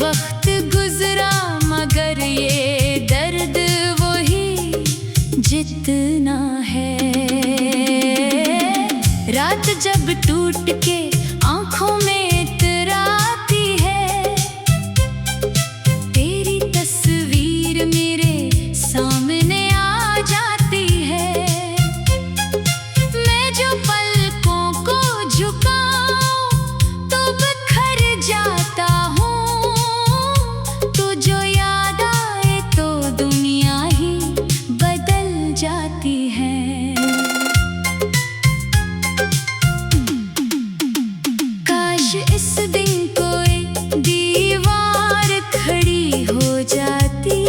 वक्त गुजरा मगर ये दर्द वही जितना है। रात जब टूट के आंखों में इतराती है, तेरी तस्वीर मेरे सामने आ जाती है। मैं जो पलकों को झुकाऊं तो बिखर जाता हूँ, तो जो याद आए तो दुनिया ही बदल जाती है। काश इस दिन कोई दीवार खड़ी हो जाती,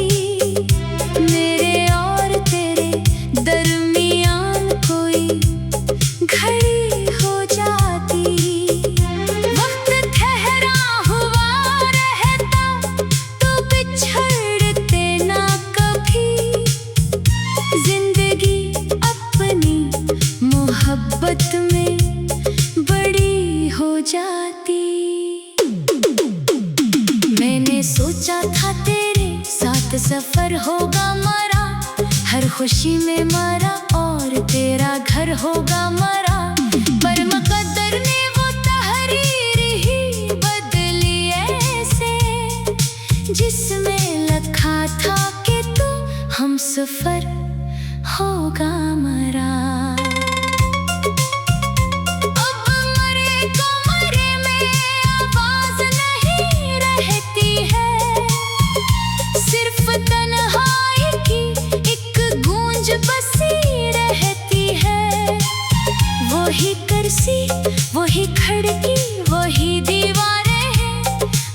मेरे और तेरे दरमियान कोई घड़ी हो जाती। वक्त ठहरा हुआ रहता तो बिछड़ते ना कभी, जिंदगी अपनी मोहब्बत में बड़ी हो जाती। मैंने सोचा था तेरे साथ सफर होगा मरा, हर खुशी में मरा और तेरा घर होगा मरा, पर मुकद्दर ने वो तहरीर ही बदली ऐसे, जिसमें लिखा था कि तू हम सफर होगा मरा। अब मरे को मरे में आवाज नहीं रहती है, सिर्फ तन्हाई की एक गूंज बसी रहती है। वही कुर्सी, वही खिड़की, वही दीवारें हैं,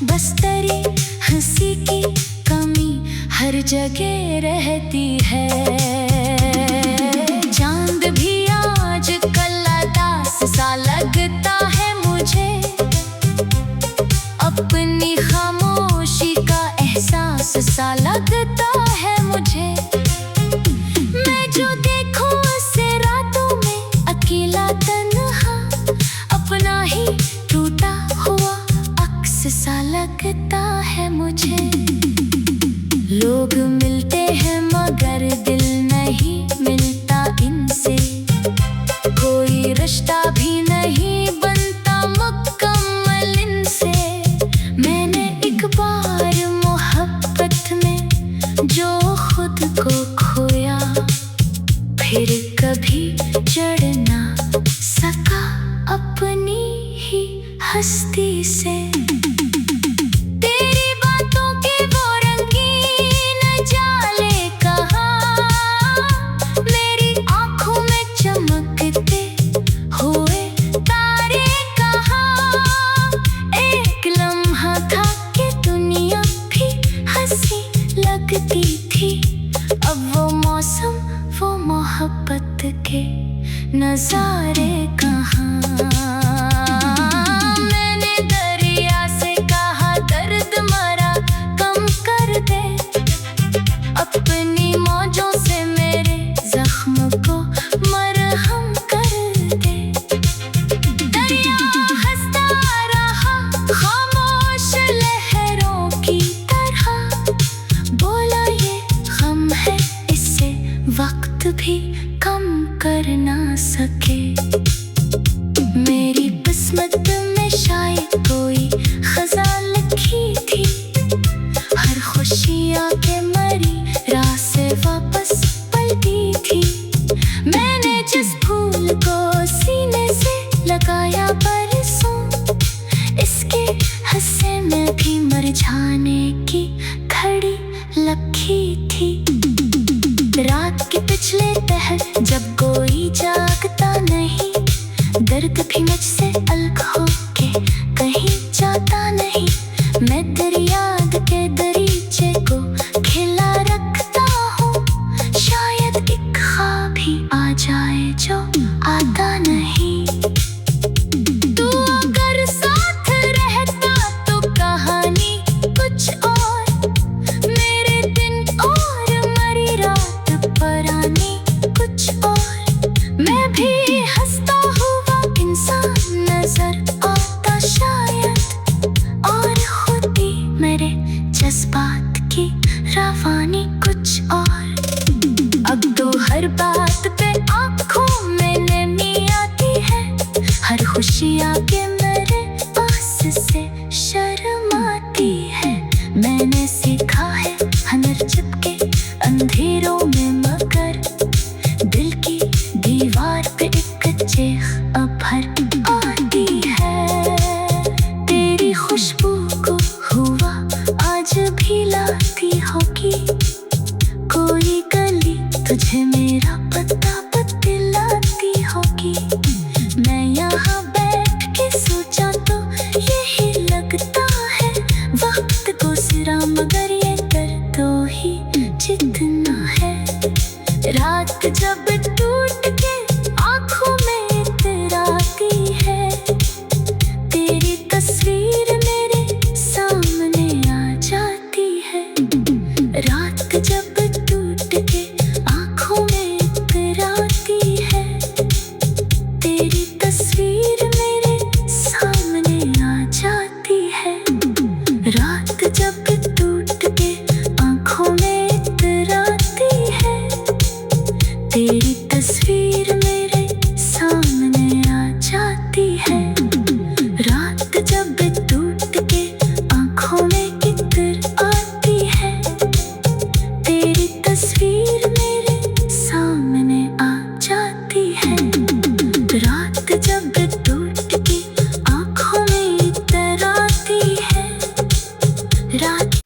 बस तेरी हंसी की कमी हर जगह रहती है। चांद भी आज कल उदास सा लगता है मुझे, अपनी खामोशी का एहसास सा लगता है मुझे। मैं जो देखूं उसे रातों में अकेला तन्हा, अपना ही टूटा हुआ अक्स सा लगता है मुझे। लोग मिलते हैं मगर दिल नहीं मिलता इनसे, कोई रिश्ता भी नहीं बनता मुकम्मल इनसे। मैंने एक बार मोहब्बत में जो खुद को खोया, फिर कभी चढ़ ना सका अपनी ही हस्ती से। तेरी बातों के वो रंगीन जाले कहाँ, मेरी आंखों में चमकते हुए तारे कहाँ। एक लम्हा था कि दुनिया भी हंसी लगती थी, अब वो मौसम वो मोहब्बत के नजारे कहाँ। मैंने दरिया से कहा दर्द मरा कम कर दे, अपनी मौजों से मेरे जख्म को मरहम कर दे। दरिया हंसता रहा खामोश लहरों की तरह, बोला ये गम है इससे वक्त भी कम कर ना सके। मेरी किस्मत में शायद कोई खज़ा लिखी थी, हर खुशी आके मरी राह से वापस पलटी थी। मैंने जिस फूल को सीने से लगाया बरसों, इसके हंसे में भी मुरझाने की घड़ी लखी थी। रात के पिछले पहर जब कोई जागता नहीं, दर्द भी मुझसे अलग हो के कहीं जाता नहीं। मैं तेरी याद के दरीचे को खिला रखता हूँ, शायद एक ख्वाब ही आ जाए जो आता नहीं। तू अगर साथ रहता तो कहानी कुछ और, मेरे दिन और मरी रात परानी कुछ और। जज्बात की रवानी कुछ और। अब तो हर बात पे आँखों में नमी आती है, हर खुशियाँ के मेरे पास से शर्म आती है। मैंने सीखा है हनर चिपके अंधेरों में, मगर दिल की दीवार पे एक चीख अब हर आती है। तेरी खुशबू को हुआ आज भी लाती होगी, कोई गली तुझे मेरा पता बतलाती होगी। मैं यहाँ बैठ के सोचा तो यही लगता है, वक्त गुजरा मगर ये दर्द तो ही जितना है। रात जब टूट के आँखों में इतर आती है, तेरी तस्वीर मेरे सामने आ जाती है। रात जब टूट के आँखों में इतर आती है, तेरी तस्वीर मेरे सामने आ जाती है। रात जब टूट के आँखों में इतर आती है, तेरी तस्वीर मेरे सामने आ जाती है। रात जब टूट के आँखों में इतर आती है, तेरी तस्वीर मेरे सामने आ जाती है। रात जब टूट के आँखों में इतर आती है, रात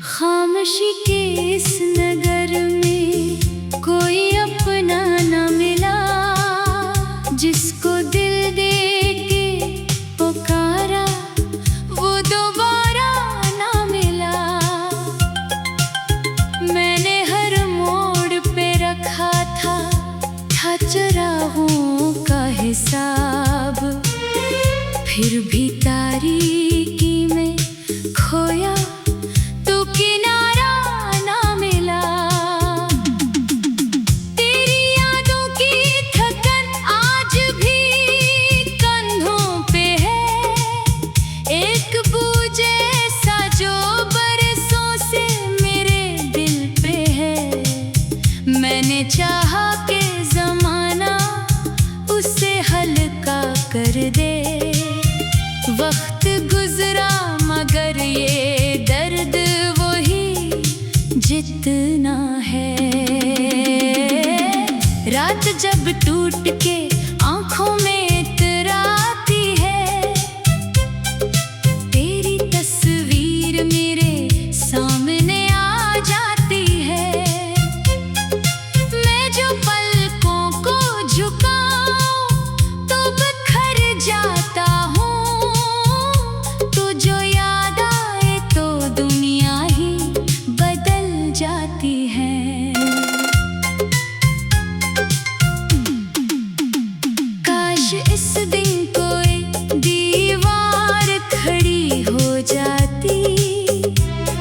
खामोशी के इस नगर में कोई अपना न मिला, जिसको दिल दे के पुकारा वो दोबारा न मिला। मैंने हर मोड़ पे रखा था चराहों का हिसाब, फिर भी तारीकी में खोया तो किनारा ना मिला। तेरी यादों की थकन आज भी कंधों पे है, एक बोझ ऐसा जो बरसों से मेरे दिल पे है। मैंने चाहा कि ज़माना उसे हल्का कर दे, वक्त गुजरा मगर ये दर्द वही जितना है। रात जब टूट के आँखों में इतर आती है, तेरी तस्वीर मेरे सामने आ जाती है। मैं जो पलकों को झुकाऊं तो बिखर जाता हूँ, तो जो याद आए तो दुनिया ही बदल जाती है। काश इस दिन कोई दीवार खड़ी हो जाती,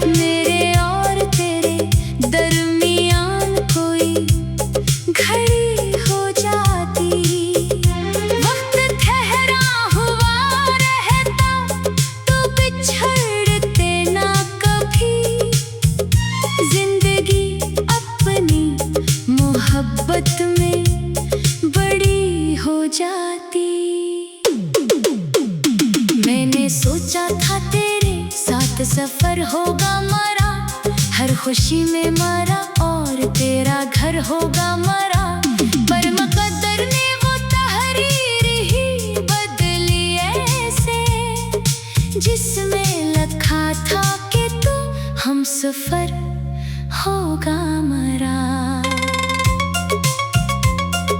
मेरे और तेरे दरमियान कोई घड़ी हो जाती। वक्त ठहरा हुआ रहता तो बिछड़ते ना कभी, जिंदगी अपनी मोहब्बत में बड़ी हो जाती। मैंने सोचा था तेरे साथ सफर होगा मरा, हर खुशी में मरा और तेरा घर होगा मरा। पर मुकद्दर ने वो तहरीर ही बदली ऐसे, जिसमें लिखा था कि तू हम सफर होगा मरा।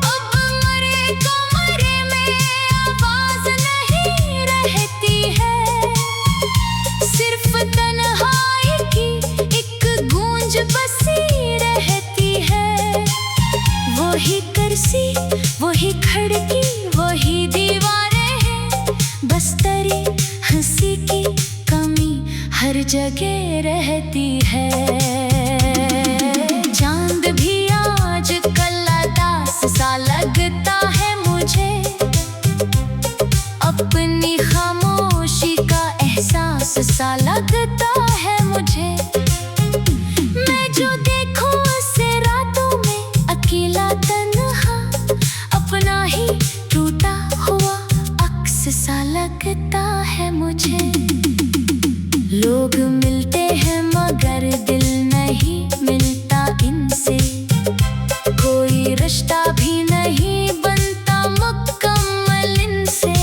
अब मरे को मरे में आवाज नहीं रहती है, सिर्फ तन्हाई की एक गूंज बसी रहती है। वही कुर्सी, वही खिड़की, वही दीवारें हैं, बस तेरी हंसी की हर जगह रहती है। चांद भी आज कल दास सा लगता है मुझे, अपनी खामोशी का एहसास सा लगता है मुझे। मैं जो देखूं उसे रातों में अकेला तन्हा, अपना ही टूटा हुआ अक्स सा लगता है मुझे। लोग मिलते हैं मगर दिल नहीं मिलता इनसे, कोई रिश्ता भी नहीं बनता मुकम्मल इनसे।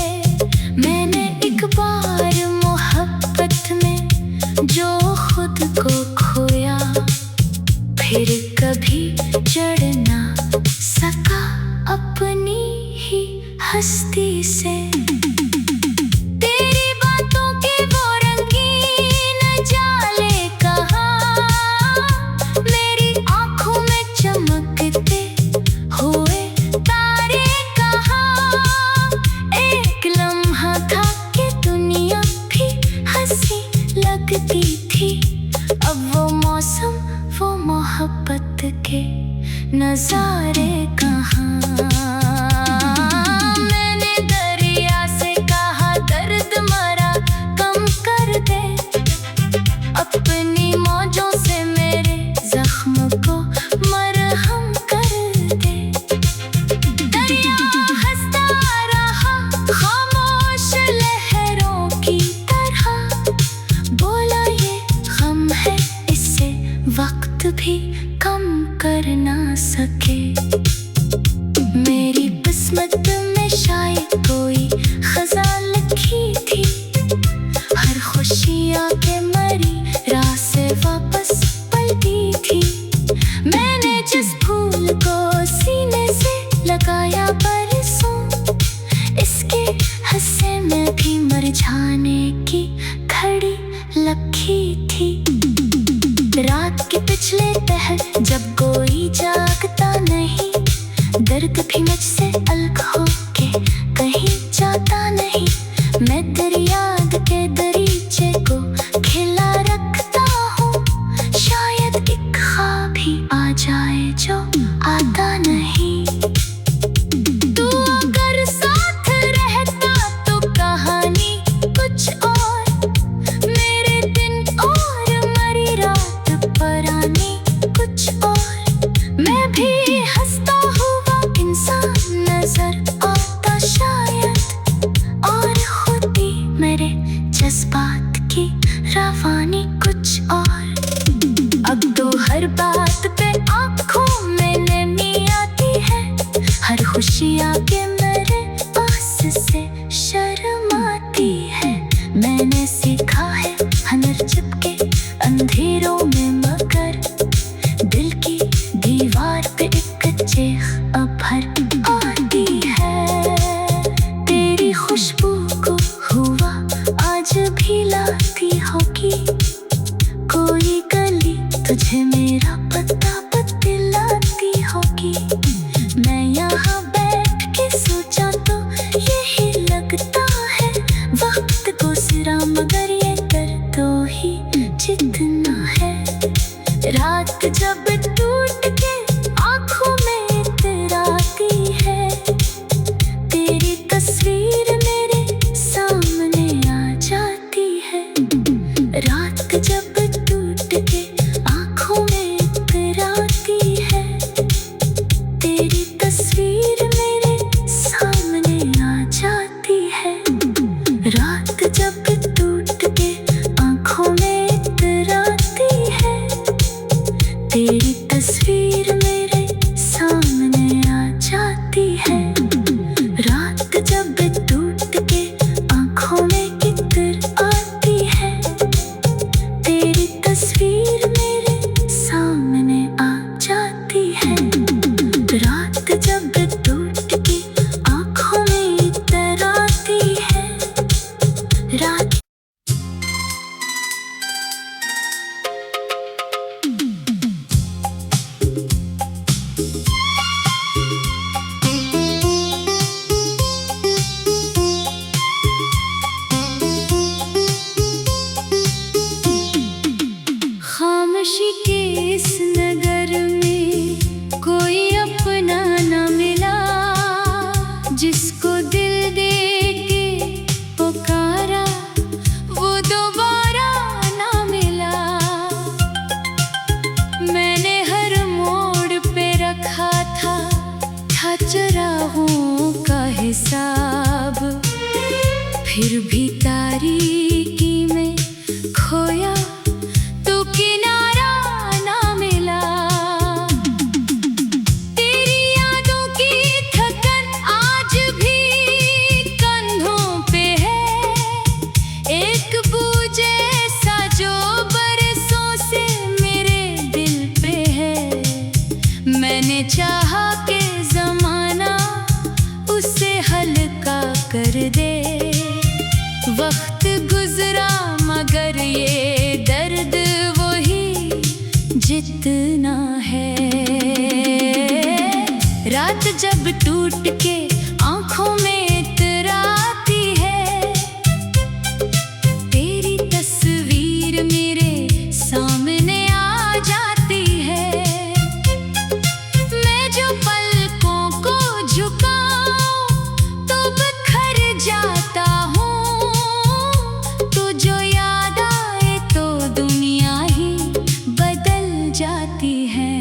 मैंने एक बार मोहब्बत में जो खुद को खोया, फिर कभी चढ़ ना सका अपनी ही हस्ती से। तेरी बातों के वो रंगीन जाले कहाँ, मेरी आंखों में चमकते हुए तारे कहाँ। एक लम्हा था कि दुनिया भी हंसी लगती थी, अब वो मौसम वो मोहब्बत के नजारे कहाँ। मैंने दरिया से कहा दर्द मरा कम कर दे, अपनी मौजों से मेरे जख्म को मरहम कर दे। दरिया हंसता रहा खामोश लहरों की तरह, बोला ये गम है इससे वक्त भी कम कर ना सके। मेरी किस्मत में शायद कोई खज़ा लिखी थी, हर खुशियाँ के मरी राह से वापस पलटी थी। मैंने जिस फूल को सीने से लगाया बरसों, इसके हिस्से में भी मुरझाने की घड़ी लगी थी। रात के पिछले पहर जब कोई जागता नहीं, दर्द भी मुझसे अलग हो के कहीं जाता नहीं। मैं तेरी याद के दरीचे को खिला रखता हूँ, शायद एक ख्वाब ही आ जाए जो आता नहीं। तू अगर साथ रहता तो कहानी कुछ और, मेरे दिन और मरी रात परानी कुछ और। मैं भी हंसता हुआ इंसान नजर आता शायद, और खुद ही मेरे जज्बात की रवानी कुछ और। अब तो हर बात पे आँखों में नमी आती है, हर खुशियाँ के मेरे पास से शर्म आती है। मैंने सीखा है हनर चिपके अंधेरों में, मगर दिल की दीवार पे एक चीख अब भर आती है। तेरी खुशबू को हुआ आज भी लाती होगी कोई गली, तुझे मेरा पता बतलाती होगी। मैं यहाँ बैठ के सोचा तो यही लगता है, वक्त को सिरा मगर ये दर्द ही जितना है। रात जब टूट के आँखों में इतराती है, तेरी तस्वीर मेरे सामने आ जाती है। रात जब टूट के आँखों में इतराती है, तेरी तस्वीर मेरे सामने आ जाती है। रात जब टूट के आँखों में इतराती है, तेरी बुरा, मगर ये दर्द वही जितना है। रात जब टूट के आंखों में इतर आती है, तेरी तस्वीर मेरे सामने आ जाती है। मैं जो पलकों को झुकाऊं तो बिखर जाता हूँ, तो जो याद आए तो दुनिया ही बदल जाती है।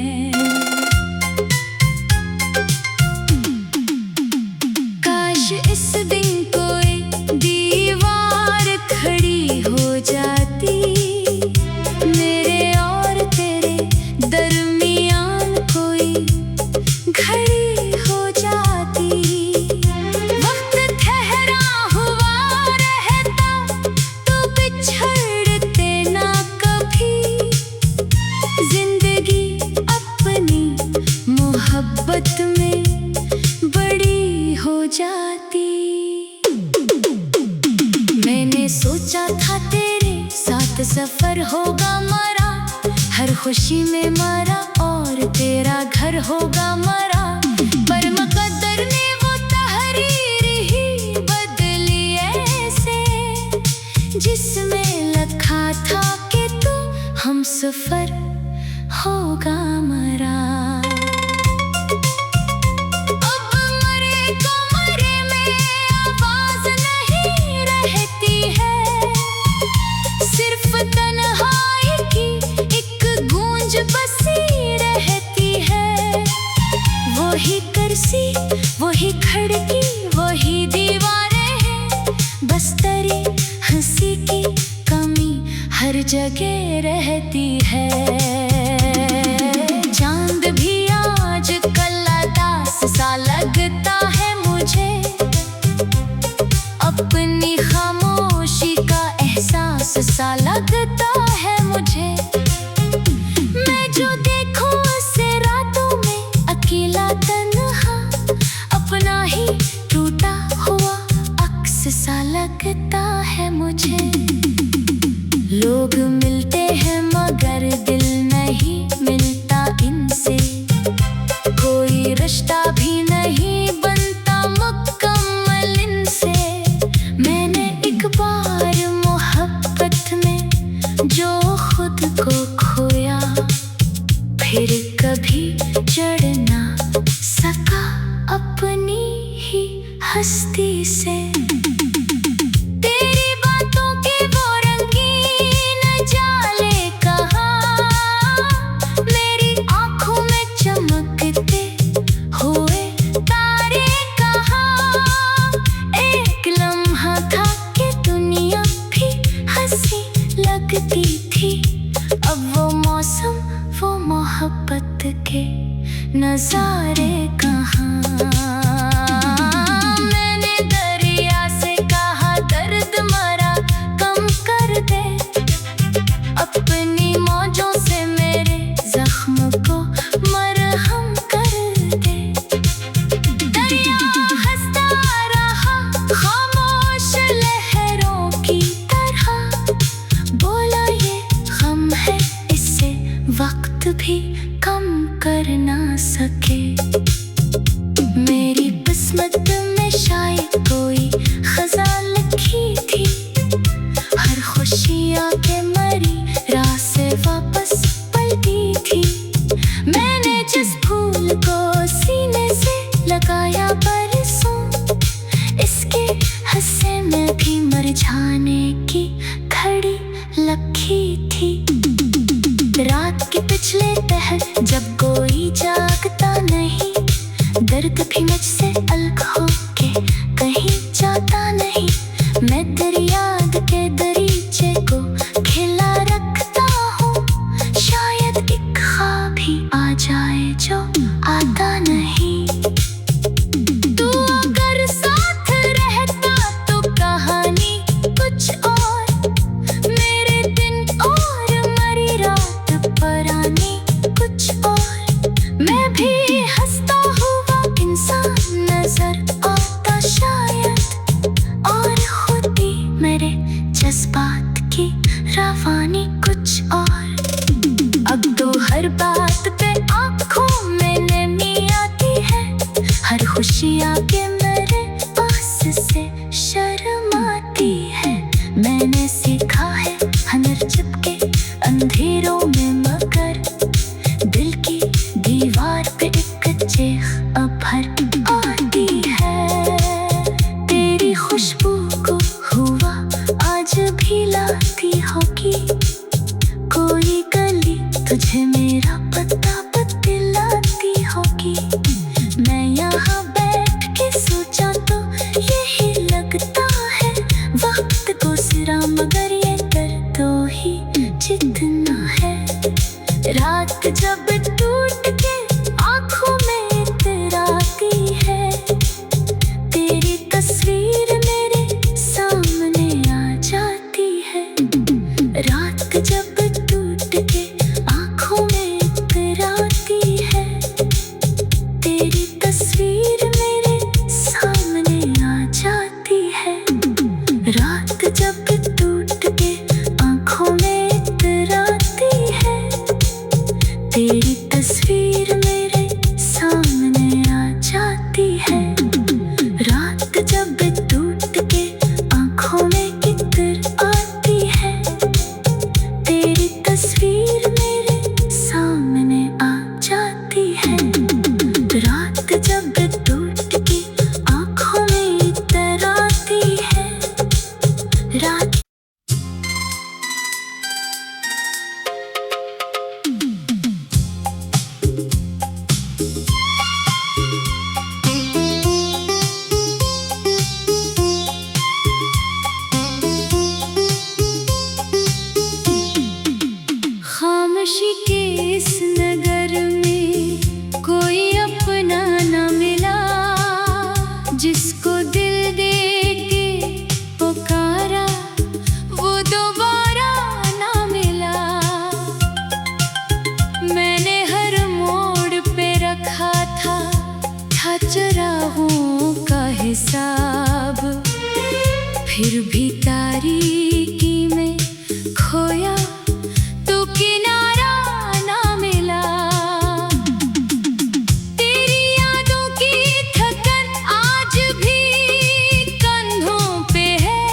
काश इस दिन कोई दीवार खड़ी हो जाती, मेरे और तेरे दरमियान कोई घड़ी हो जाती। वक्त ठहरा हुआ रहता तो बिछड़ते ना कभी, जिंदगी अपनी मोहब्बत में बड़ी हो जाती। मैंने सोचा था तेरे साथ सफर होगा मरा, हर खुशी में मरा और तेरा घर होगा मरा, पर मुकद्दर ने वो तहरीर ही बदली ऐसे, जिसमें लिखा था कि तू हम सफर होगा मरा। अब मरे को मरे में आवाज नहीं रहती है, सिर्फ तन्हाई की एक गूंज बसी रहती है। वही कुर्सी, वही खिड़की, वही दीवारें हैं, बस तेरी हंसी की कमी हर जगह रहती है। चांद भी आज कल उदास सा लगता है मुझे, अपनी खामोशी का एहसास सा लगता है मुझे। मैं जो देखूं उसे रातों में अकेला तन्हा, अपना ही टूटा हुआ अक्स सा लगता है मुझे। लोग मिलते हैं मगर दिल नहीं मिलता इनसे, कोई रिश्ता भी नहीं बनता मुकम्मल इनसे। मैंने एक बार मोहब्बत में जो खुद को खोया, फिर कभी चढ़ ना सका अपनी ही हस्ती से। तेरी बातों के वो रंगीन जाले कहाँ, मेरी आंखों में चमकते हुए तारे कहाँ। एक लम्हा था कि दुनिया भी हंसी लगती थी, अब वो मौसम, वो मोहब्बत के नजारे कहाँ। मैंने दरिया से कहा दर्द मरा कम कर दे, अपनी मौजों से मेरे जख्म को मरहम कर दे। दरिया हंसता रहा खामोश लहरों की तरह, बोला ये गम है इससे वक्त भी कम कर ना सके। मेरी किस्मत में शायद कोई खज़ा लिखी थी, हर खुशी आके मरी राह से वापस पलटी थी। मैंने जिस फूल को सीने से लगाया बरसों, इसके हिस्से में भी मुरझाने की घड़ी लखी थी। रात के पिछले पहर जब कोई जागता नहीं, दर्द भी मुझसे अलग होके कहीं जाता नहीं। मैं तेरी याद के दरीचे को खिला रखता हूँ, शायद एक ख्वाब ही आ जाए जो आता नहीं। तू अगर साथ रहता तो कहानी कुछ और, मेरे दिन और मरी रात परानी कुछ और। की रवानी कुछ और। अब तो हर बात पे आँखों में नमी आती है, हर खुशी आके मेरे पास से शर्म आती है। मैंने सीखा है हनर चिपके अंधेरों में, मगर दिल की दीवार पे एक चीख अब हर आती है। तेरी खुशबू को हुआ आज भी लाती होगी कोई गली, तुझे मेरा पता बतलाती होगी। मैं यहाँ बैठ के सोचा तो यही लगता है, वक्त गुजरा मगर ये दर्द तो ही जितना है। रात जब टूट के आँखों में इतर आती है, तेरी तस्वीर मेरे सामने आ जाती है। रात जब टूट के आँखों में इतर आती है, तेरी तस्वीर मेरे सामने आ जाती है। रात जब टूट के आँखों में इतर आती है, तेरी तस्वीर मेरे सामने आ जाती है। रात जब टूट के आँखों में इतर आती है, तेरी तस्वीर मेरे सामने आ जाती है। रात जब टूट के आँखों में इतर आती है, रात खामोशी के इस नगर में कोई अपना न मिला, जिसको दिल दे के पुकारा वो दोबारा न मिला। मैंने हर मोड़ पे रखा था चराहों का हिसाब, फिर भी तारीकी में खोया तो किनारा ना मिला। तेरी यादों की थकन आज भी कंधों पे है,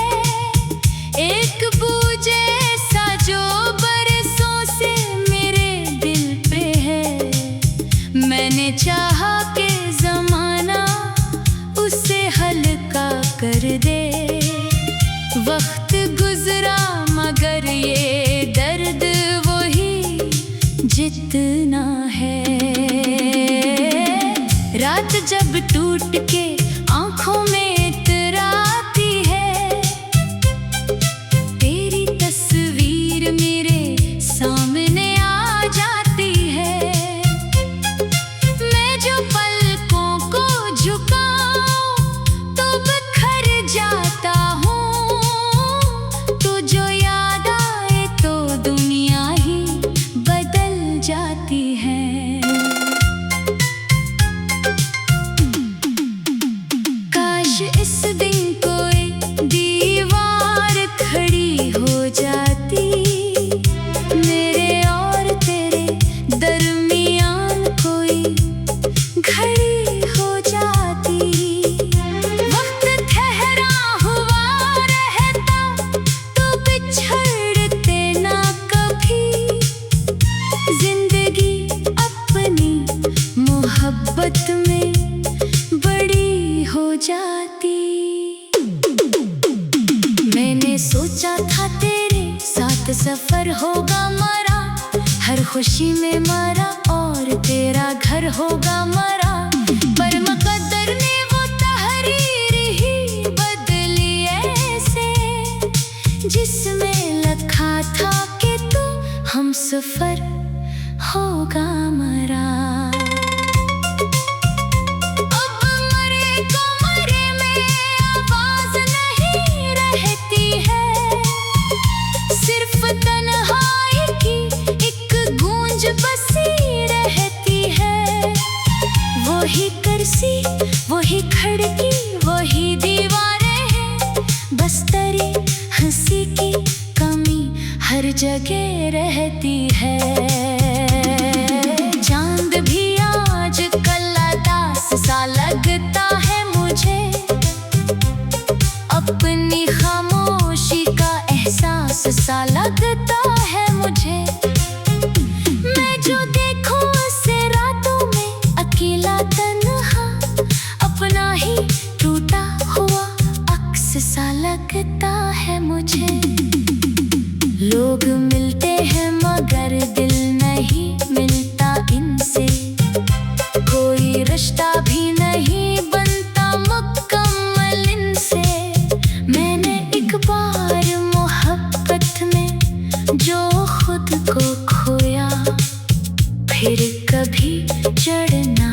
एक बोझ ऐसा जो बरसों से मेरे दिल पे है। मैंने चाहा कि ज़माना उसे हल्का कर दे, वक्त गुजरा मगर ये दर्द वही जितना है। रात जब टूट के आँखों में इतर आती है, तेरी तस्वीर मेरे सामने आ जाती है। मैं जो पलकों को झुकाऊं तो बिखर जाता हूँ, तो जो याद आए तो दुनिया ही बदल जाती है। काश इस दिन कोई दीवार खड़ी हो जाती, मेरे और तेरे दरमियान कोई घड़ी हो जाती। वक्त ठहरा हुआ रहता तो बिछड़ते ना कभी, जिंदगी अपनी मोहब्बत में बड़ी हो जाती। मैंने सोचा था तेरे साथ सफर होगा मरा, हर खुशी में मरा और तेरा घर होगा मरा, पर मुकद्दर ने वो तहरीर ही बदली ऐसे, जिसमें लिखा था कि तू हमसफर होगा मरा। अब मरे को मरे में आवाज नहीं रहती है, सिर्फ तन्हाई की एक गूंज बसी रहती है। वही कुर्सी, वही खिड़की, वही दीवारें हैं, बस तेरी हंसी की कमी हर जगह रहती है। चांद भी आज कल उदास सा लगता है मुझे, अपनी खामोशी का एहसास सा लगता है मुझे। मैं जो देखूं उसे रातों में अकेला तन्हा, अपना ही टूटा हुआ अक्स सा लगता है मुझे। लोग मिलते हैं मगर दिल नहीं मिलता इनसे, कोई रिश्ता भी नहीं बनता मुकम्मल इनसे। मैंने एक बार मोहब्बत में जो खुद को खोया, फिर कभी चढ़ना